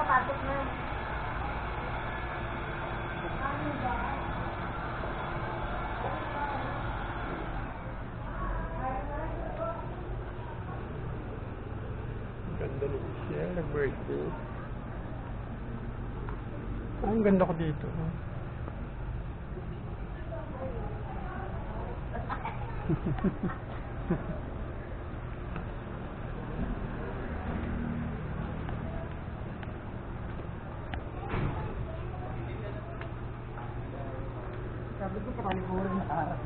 papasok na. Ganda ni Michelle, nag-birthday. Ang ganda ko dito. Sabi ko, pakalipuro na araw.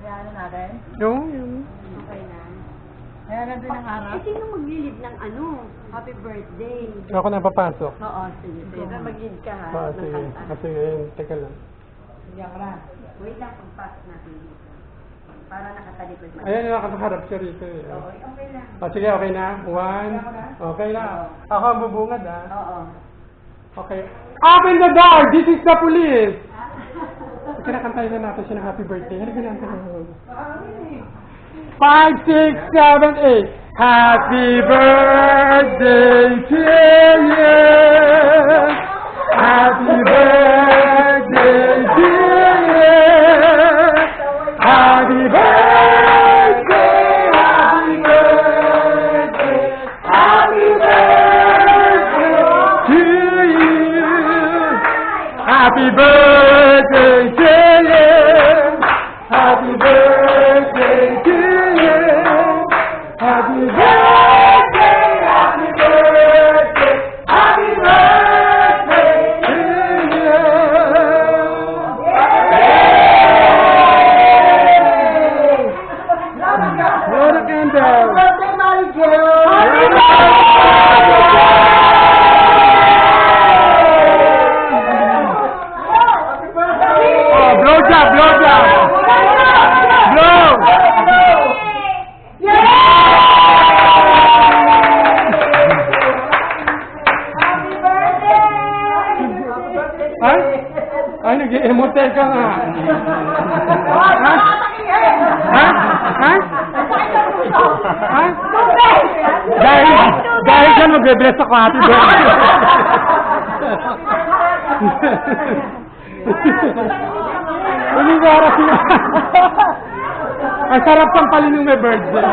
Kaya ano natin? Yun. Okay na. Kaya nandun ang araw? Eh, sino maglilid ng ano? Happy birthday. Ako na papasok. Oo, sige. Sige, mag-lead ka ha. Ah, ng sige. kanta. Kasi ngayon, teka lang. Sige ako na. Wait lang, pagpasok natin dito. Para nakatalikod man. Ayan, nakakaharap siya rito eh. Oo, okay lang. Ah, sige, okay na. One. Okay na. Ako ang bubungad ah. Oo. Okay. Open the door! This is the police! Kinakantayin na natin siya ng happy birthday. Ano ginagawa natin? 5, 6, 7, 8. Happy birthday to you! Happy birthday to you! Happy birthday! Happy birthday! Happy birthday to you! Happy birthday to you! Happy birthday to you! Happy birthday! Happy birthday! Happy birthday to you! Blow the candle! Birthday, Mary Jo! Happy birthday! Oh, blow job, blow job. Blow. Happy birthday! Ay? Ay, nag-emote ka nga. Ha? Ha? Ha? Ha? Dahil dyan magbe-bless ako, happy birthday. Umigara siya. Ang sarap ng palinong may birthday.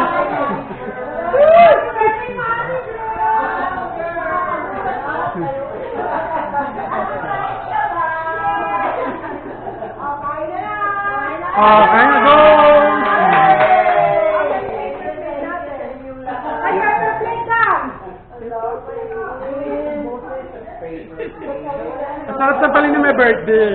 Okay na go! Ang sarap ng palinong may birthday.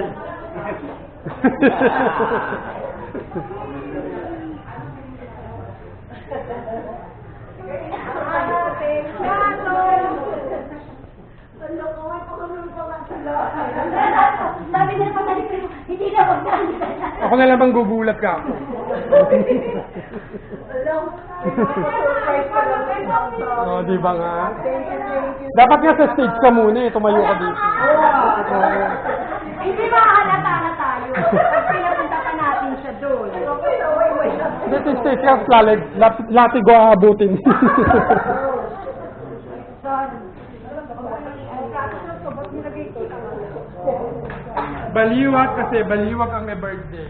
Sabi nila pagdating ko, hindi na magdaan. Ako na lang bang gugulat ka ako. Oh, di ba nga? Dapat nga sa stage ka muna eh, tumayo ka dito. Hindi makahalata na tayo. Pag pinapunta pa natin siya doon. Dito stage ka, latigo aabutin. Baliwag kasi, baliwag ang may birthday.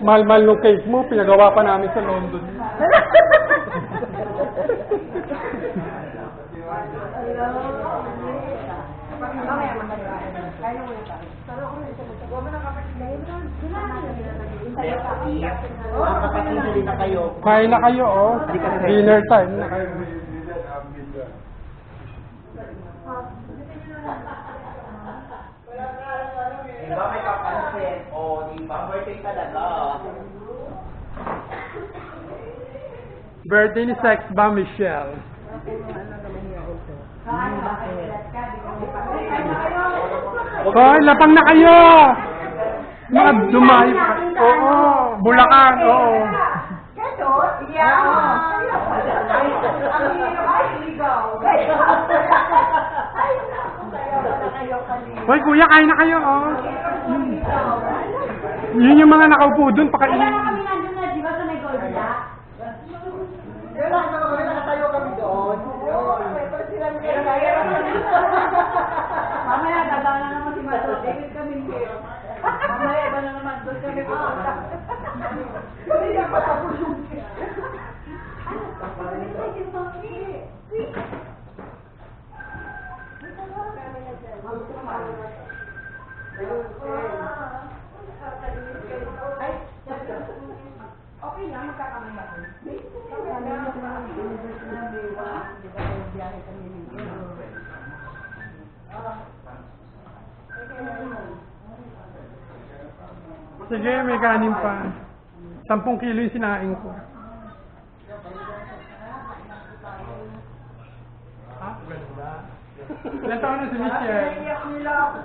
Mahal-mahal nung cake mo, pinagawa pa namin sa London. Kain na kayo, oh. Dinner time na kayo. Diba may kapansin? O, diba? Birthday talaga. Birthday ni Sex ba, Michelle? Hoy, lapang na kayo! Mga dumayo pa. Oo, Bulacan, oo. Yeah. Hoy, kuya, kain na kayo, oh. Yun yung mga nakaupo dun, Kaya pakainin. na kami nandun na, di ba, sa may Goldilocks? Kaya lang kami, nakatayo kami doon. Mamaya, daba na naman si Mato. David kami here. Mamaya, iba na naman. Doon kami pupunta. Kami na patapos yung Okay lang, magkakamay ako. Sige, may kanin pa. 10 kilo yung sinaing ko. Ha? Ganda. Ilan taon na si Michelle? Pinaiyak nila ako.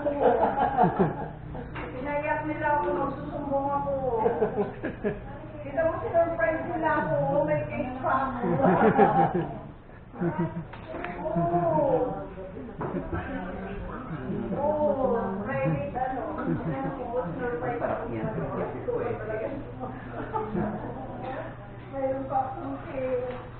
Pinaiyak nila ako, magsusumbong ako. Kita mo sinurprise nila ako, may cake pa ako. Oo, private ano. Surprise ako niya. Mayroon pa akong cake.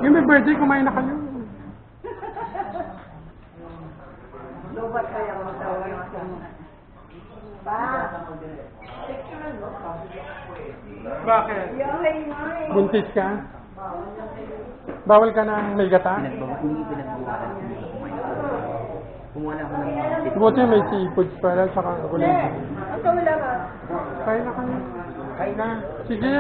Yung may birthday, kumain na kayo. Lubat kaya mo daw yung asang. Bakit? Yahay nga eh. Buntis ka? Bawal ka na may gata? Hindi pinagbukalan ko dito kumain. Kumuha na ako ng mga Buti may seafoods pala, tsaka gulay. Ang kawala ka. Kain na kayo. Kain na. Sige.